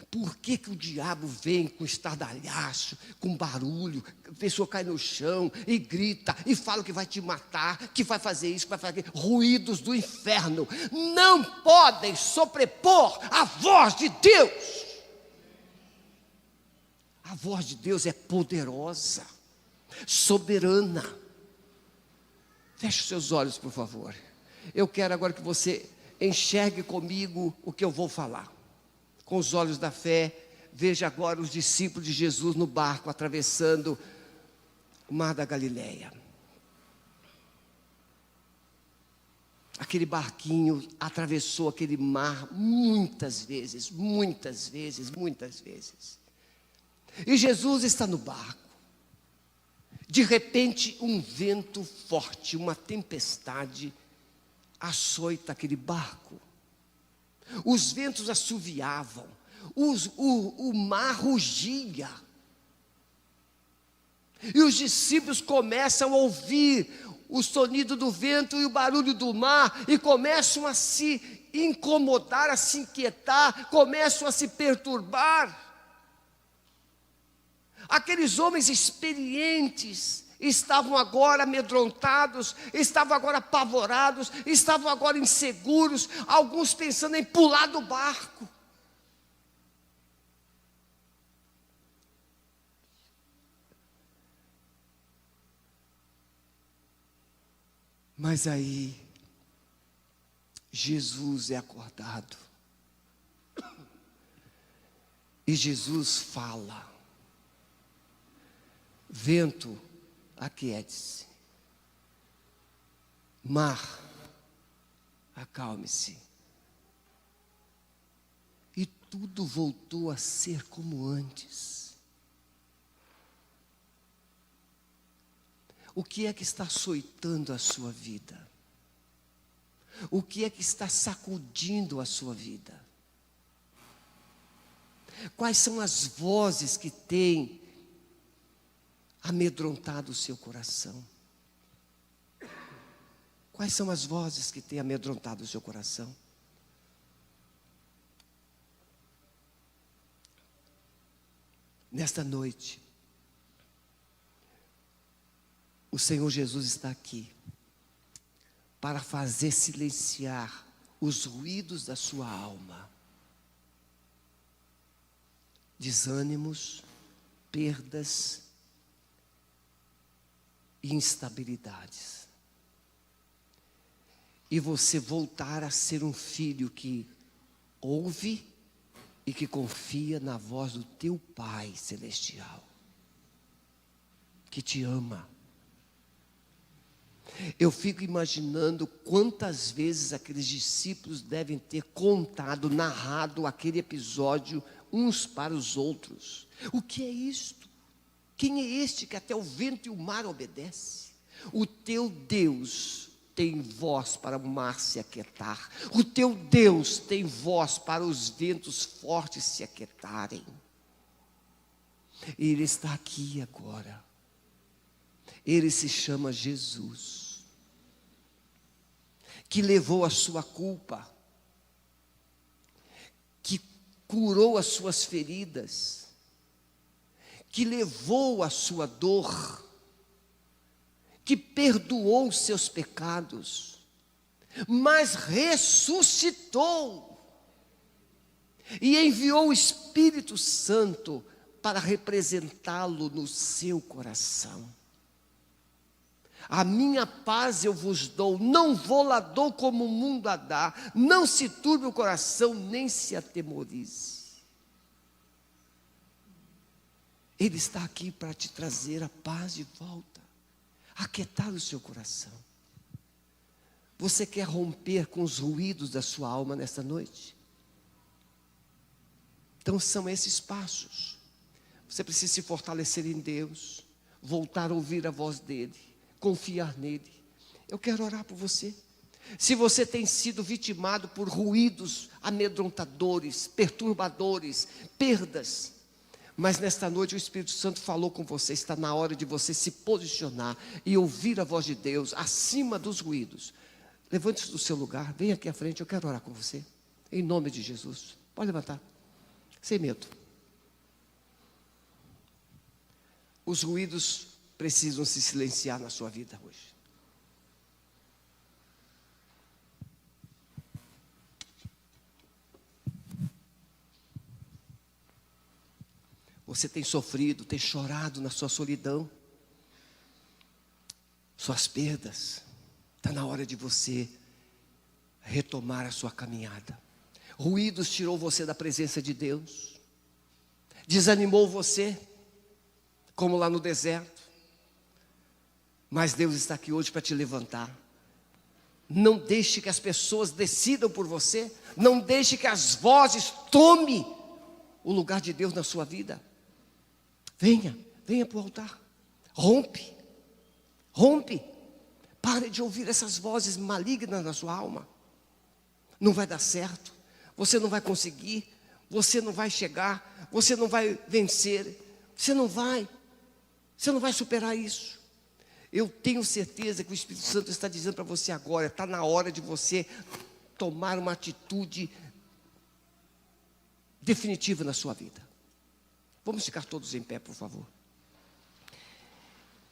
Por que o diabo vem com estardalhaço, com barulho, a pessoa cai no chão e grita, e fala que vai te matar, que vai fazer isso, que vai fazer aquilo? Ruídos do inferno não podem sobrepor a voz de Deus. A voz de Deus é poderosa, soberana. Feche os seus olhos, por favor. Eu quero agora que você enxergue comigo o que eu vou falar. Com os olhos da fé, veja agora os discípulos de Jesus no barco, atravessando o mar da Galileia. Aquele barquinho atravessou aquele mar muitas vezes, muitas vezes, muitas vezes. E Jesus está no barco. De repente, um vento forte, uma tempestade açoita aquele barco. Os ventos assoviavam, o mar rugia. E os discípulos começam a ouvir o sonido do vento e o barulho do mar, e começam a se incomodar, a se inquietar, começam a se perturbar. Aqueles homens experientes estavam agora amedrontados, estavam agora apavorados, estavam agora inseguros, alguns pensando em pular do barco. Mas aí, Jesus é acordado. E Jesus fala: vento, aquiete-se. Mar, acalme-se. E tudo voltou a ser como antes. O que é que está açoitando a sua vida? O que é que está sacudindo a sua vida? Quais são as vozes que têm amedrontado o seu coração? Quais são as vozes que têm amedrontado o seu coração? Nesta noite, o Senhor Jesus está aqui para fazer silenciar os ruídos da sua alma. Desânimos, perdas e instabilidades. E você voltar a ser um filho que ouve e que confia na voz do teu Pai Celestial, que te ama. Eu fico imaginando quantas vezes aqueles discípulos devem ter contado, narrado aquele episódio uns para os outros. O que é isto? Quem é este que até o vento e o mar obedece? O teu Deus tem voz para o mar se aquietar. O teu Deus tem voz para os ventos fortes se aquietarem. Ele está aqui agora. Ele se chama Jesus, que levou a sua culpa, que curou as suas feridas, que levou a sua dor, que perdoou os seus pecados, mas ressuscitou e enviou o Espírito Santo para representá-lo no seu coração. A minha paz eu vos dou, não vou lá dou como o mundo a dá. Não se turbe o coração, nem se atemorize. Ele está aqui para te trazer a paz de volta, aquietar o seu coração. Você quer romper com os ruídos da sua alma nesta noite? Então são esses passos. Você precisa se fortalecer em Deus, voltar a ouvir a voz dEle, confiar nele. Eu quero orar por você. Se você tem sido vitimado por ruídos amedrontadores, perturbadores, perdas, mas nesta noite o Espírito Santo falou com você, está na hora de você se posicionar e ouvir a voz de Deus acima dos ruídos. Levante-se do seu lugar, venha aqui à frente, eu quero orar com você, em nome de Jesus. Pode levantar, sem medo. Os ruídos precisam se silenciar na sua vida hoje. Você tem sofrido, tem chorado na sua solidão, suas perdas. Está na hora de você retomar a sua caminhada. Ruídos tirou você da presença de Deus, desanimou você, como lá no deserto. Mas Deus está aqui hoje para te levantar. Não deixe que as pessoas decidam por você. Não deixe que as vozes tomem o lugar de Deus na sua vida. Venha para o altar. Rompe. Pare de ouvir essas vozes malignas na sua alma. Não vai dar certo. Você não vai conseguir. Você não vai chegar. Você não vai vencer. Você não vai superar isso. Eu tenho certeza que o Espírito Santo está dizendo para você agora, está na hora de você tomar uma atitude definitiva na sua vida. Vamos ficar todos em pé, por favor.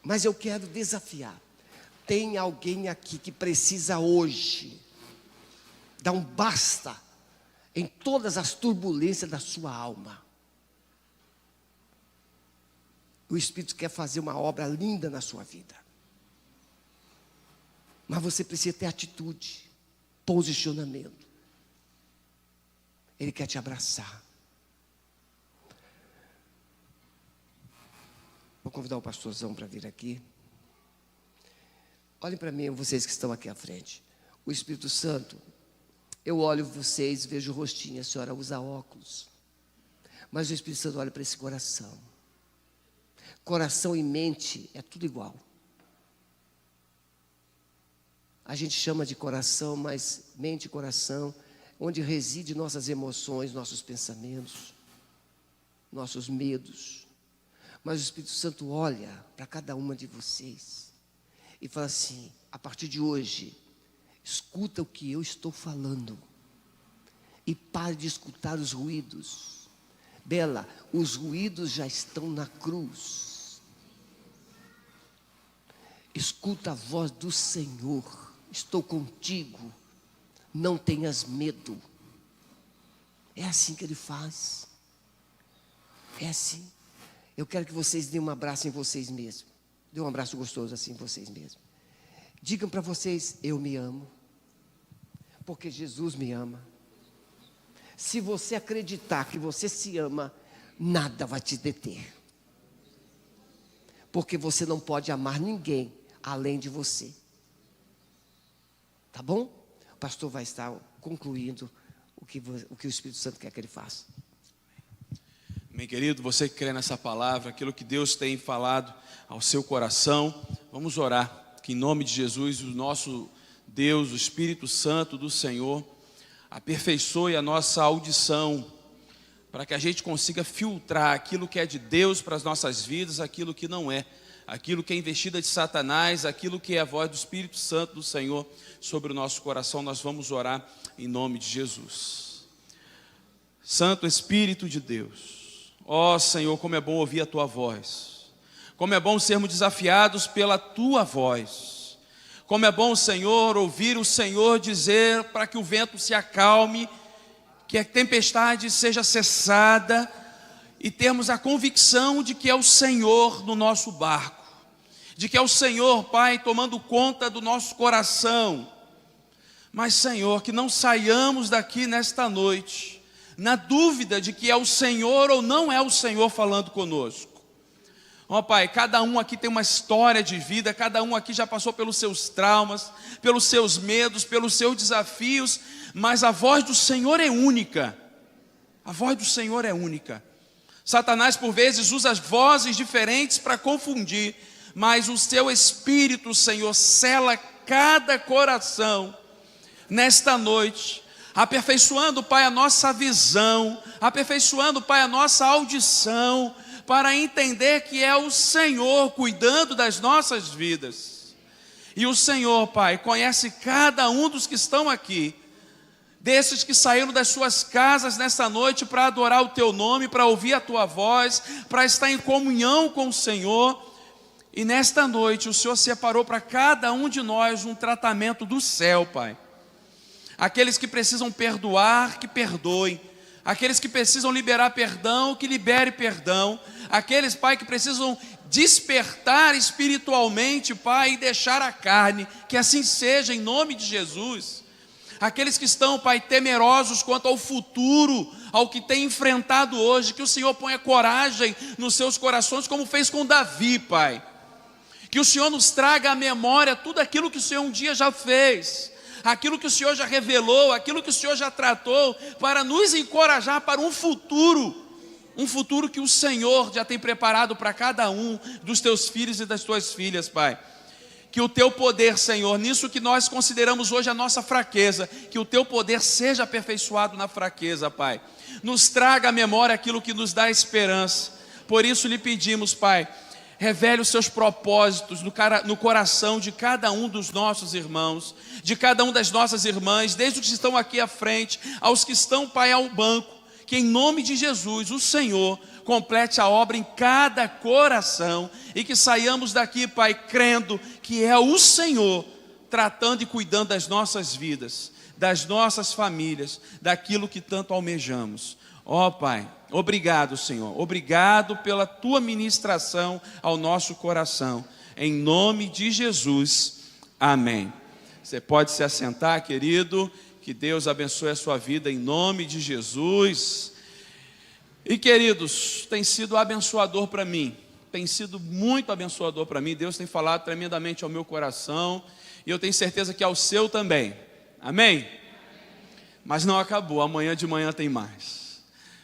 Mas eu quero desafiar. Tem alguém aqui que precisa hoje dar um basta em todas as turbulências da sua alma. O Espírito quer fazer uma obra linda na sua vida. Mas você precisa ter atitude, posicionamento. Ele quer te abraçar. Vou convidar o pastorzão para vir aqui. Olhem para mim, vocês que estão aqui à frente. O Espírito Santo, eu olho vocês, vejo o rostinho, a senhora usa óculos. Mas o Espírito Santo olha para esse coração. Coração e mente é tudo igual. A gente chama de coração, mas mente e coração, onde reside nossas emoções, nossos pensamentos, nossos medos. Mas o Espírito Santo olha para cada uma de vocês e fala assim: a partir de hoje, escuta o que eu estou falando e pare de escutar os ruídos. Bela, os ruídos já estão na cruz. Escuta a voz do Senhor. Estou contigo. Não tenhas medo. É assim que Ele faz. É assim. Eu quero que vocês deem um abraço em vocês mesmos. Dê um abraço gostoso assim em vocês mesmos. Digam para vocês: eu me amo. Porque Jesus me ama. Se você acreditar que você se ama, nada vai te deter. Porque você não pode amar ninguém além de você. Tá bom? O pastor vai estar concluindo o que o Espírito Santo quer que ele faça. Bem, querido, você que crê nessa palavra, aquilo que Deus tem falado ao seu coração, vamos orar, que em nome de Jesus, o nosso Deus, o Espírito Santo do Senhor, aperfeiçoe a nossa audição, para que a gente consiga filtrar aquilo que é de Deus para as nossas vidas, aquilo que não é, aquilo que é investida de Satanás, aquilo que é a voz do Espírito Santo do Senhor sobre o nosso coração. Nós vamos orar em nome de Jesus. Santo Espírito de Deus, ó Senhor, como é bom ouvir a Tua voz, como é bom sermos desafiados pela Tua voz, como é bom, Senhor, ouvir o Senhor dizer para que o vento se acalme, que a tempestade seja cessada, e termos a convicção de que é o Senhor no nosso barco, de que é o Senhor, Pai, tomando conta do nosso coração. Mas, Senhor, que não saiamos daqui nesta noite na dúvida de que é o Senhor ou não é o Senhor falando conosco. Ó Pai, cada um aqui tem uma história de vida, cada um aqui já passou pelos seus traumas, pelos seus medos, pelos seus desafios, mas a voz do Senhor é única. A voz do Senhor é única. Satanás por vezes usa as vozes diferentes para confundir, mas o Seu Espírito, Senhor, sela cada coração nesta noite, aperfeiçoando, Pai, a nossa visão, aperfeiçoando, Pai, a nossa audição, para entender que é o Senhor cuidando das nossas vidas. E o Senhor, Pai, conhece cada um dos que estão aqui, desses que saíram das suas casas nesta noite para adorar o Teu nome, para ouvir a Tua voz, para estar em comunhão com o Senhor. E nesta noite o Senhor separou para cada um de nós um tratamento do céu, Pai. Aqueles que precisam perdoar, que perdoem. Aqueles que precisam liberar perdão, que libere perdão. Aqueles, Pai, que precisam despertar espiritualmente, Pai, e deixar a carne, que assim seja em nome de Jesus. Aqueles que estão, Pai, temerosos quanto ao futuro, ao que tem enfrentado hoje, que o Senhor ponha coragem nos seus corações, como fez com Davi, Pai. Que o Senhor nos traga à memória tudo aquilo que o Senhor um dia já fez, aquilo que o Senhor já revelou, aquilo que o Senhor já tratou, para nos encorajar para um futuro que o Senhor já tem preparado para cada um dos Teus filhos e das Tuas filhas, Pai. Que o Teu poder, Senhor, nisso que nós consideramos hoje a nossa fraqueza, que o Teu poder seja aperfeiçoado na fraqueza, Pai. Nos traga à memória aquilo que nos dá esperança. Por isso lhe pedimos, Pai, revele os Seus propósitos no coração de cada um dos nossos irmãos, de cada uma das nossas irmãs, desde os que estão aqui à frente, aos que estão, Pai, ao banco. que em nome de Jesus, o Senhor complete a obra em cada coração e que saiamos daqui, Pai, crendo que é o Senhor tratando e cuidando das nossas vidas, das nossas famílias, daquilo que tanto almejamos. Ó Pai, obrigado, Senhor, obrigado pela Tua ministração ao nosso coração, em nome de Jesus, amém. Você pode se assentar, querido, que Deus abençoe a sua vida em nome de Jesus. E queridos, tem sido abençoador para mim, tem sido muito abençoador para mim, Deus tem falado tremendamente ao meu coração, e eu tenho certeza que ao seu também, amém? Mas não acabou, amanhã de manhã tem mais.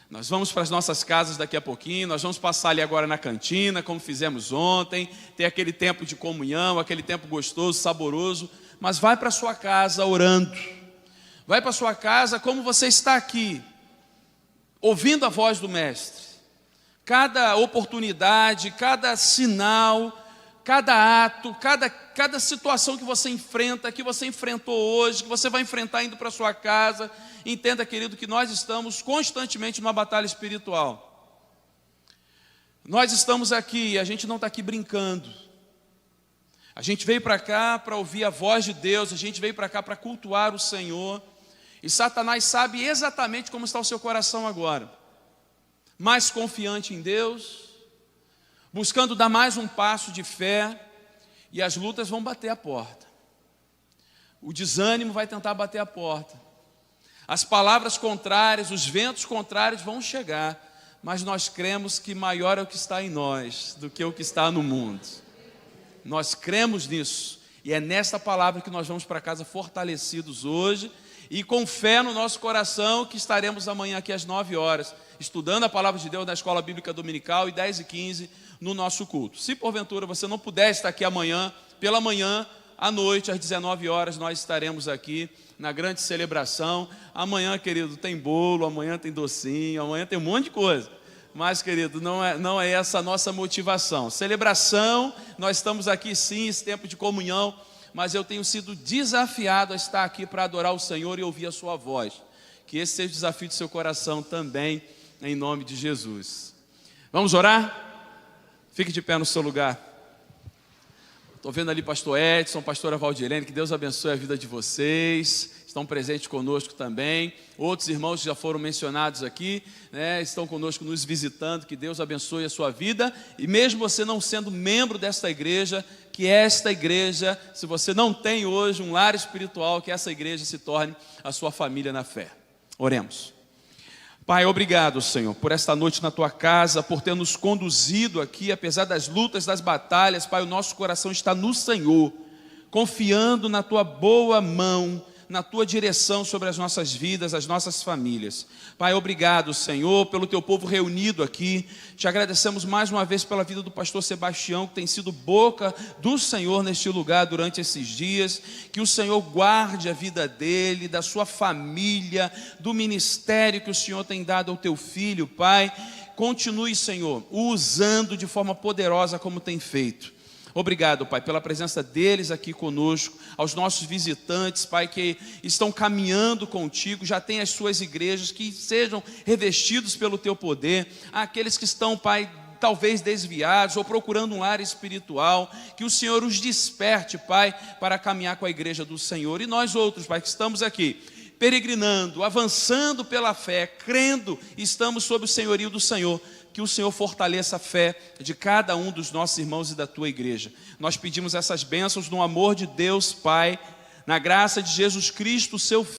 Nós vamos para as nossas casas daqui a pouquinho, nós vamos passar ali agora na cantina, como fizemos ontem, ter aquele tempo de comunhão, aquele tempo gostoso, saboroso, mas vai para a sua casa orando, vai para a sua casa como você está aqui, ouvindo a voz do Mestre. Cada oportunidade, cada sinal, cada ato, cada situação que você enfrenta, que você enfrentou hoje, que você vai enfrentar indo para a sua casa, entenda, querido, que nós estamos constantemente numa batalha espiritual. Nós estamos aqui, a gente não está aqui brincando. A gente veio para cá para ouvir a voz de Deus, a gente veio para cá para cultuar o Senhor. E Satanás sabe exatamente como está o seu coração agora. Mais confiante em Deus, buscando dar mais um passo de fé, e as lutas vão bater a porta. O desânimo vai tentar bater a porta. As palavras contrárias, os ventos contrários vão chegar, mas nós cremos que maior é o que está em nós do que o que está no mundo. Nós cremos nisso, e é nesta palavra que nós vamos para casa fortalecidos hoje, e com fé no nosso coração que estaremos amanhã aqui às 9 horas, estudando a palavra de Deus na Escola Bíblica Dominical, e 10h15 no nosso culto. Se porventura você não puder estar aqui amanhã, pela manhã, à noite, às 19 horas, nós estaremos aqui na grande celebração. Amanhã, querido, tem bolo, amanhã tem docinho, amanhã tem um monte de coisa. Mas, querido, não é essa a nossa motivação. Celebração, nós estamos aqui sim, esse tempo de comunhão, mas eu tenho sido desafiado a estar aqui para adorar o Senhor e ouvir a sua voz. Que esse seja o desafio do seu coração também, em nome de Jesus. Vamos orar? Fique de pé no seu lugar. Estou vendo ali pastor Edson, pastora Valdirene, que Deus abençoe a vida de vocês, estão presentes conosco também. Outros irmãos que já foram mencionados aqui, né, estão conosco nos visitando, que Deus abençoe a sua vida. E mesmo você não sendo membro desta igreja, que esta igreja, se você não tem hoje um lar espiritual, que essa igreja se torne a sua família na fé. Oremos. Pai, obrigado, Senhor, por esta noite na Tua casa, por ter nos conduzido aqui, apesar das lutas, das batalhas. Pai, o nosso coração está no Senhor, confiando na Tua boa mão, na Tua direção sobre as nossas vidas, as nossas famílias. Pai, obrigado, Senhor, pelo Teu povo reunido aqui. Te agradecemos mais uma vez pela vida do pastor Sebastião, que tem sido boca do Senhor neste lugar durante esses dias. Que o Senhor guarde a vida dele, da sua família, do ministério que o Senhor tem dado ao Teu filho, Pai. Continue, Senhor, o usando de forma poderosa como tem feito. Obrigado, Pai, pela presença deles aqui conosco, aos nossos visitantes, Pai, que estão caminhando contigo, já tem as suas igrejas, que sejam revestidos pelo Teu poder, aqueles que estão, Pai, talvez desviados ou procurando um lar espiritual, que o Senhor os desperte, Pai, para caminhar com a igreja do Senhor. E nós outros, Pai, que estamos aqui, peregrinando, avançando pela fé, crendo, estamos sob o senhorio do Senhor. Que o Senhor fortaleça a fé de cada um dos nossos irmãos e da Tua igreja. Nós pedimos essas bênçãos no amor de Deus, Pai, na graça de Jesus Cristo, Seu Filho.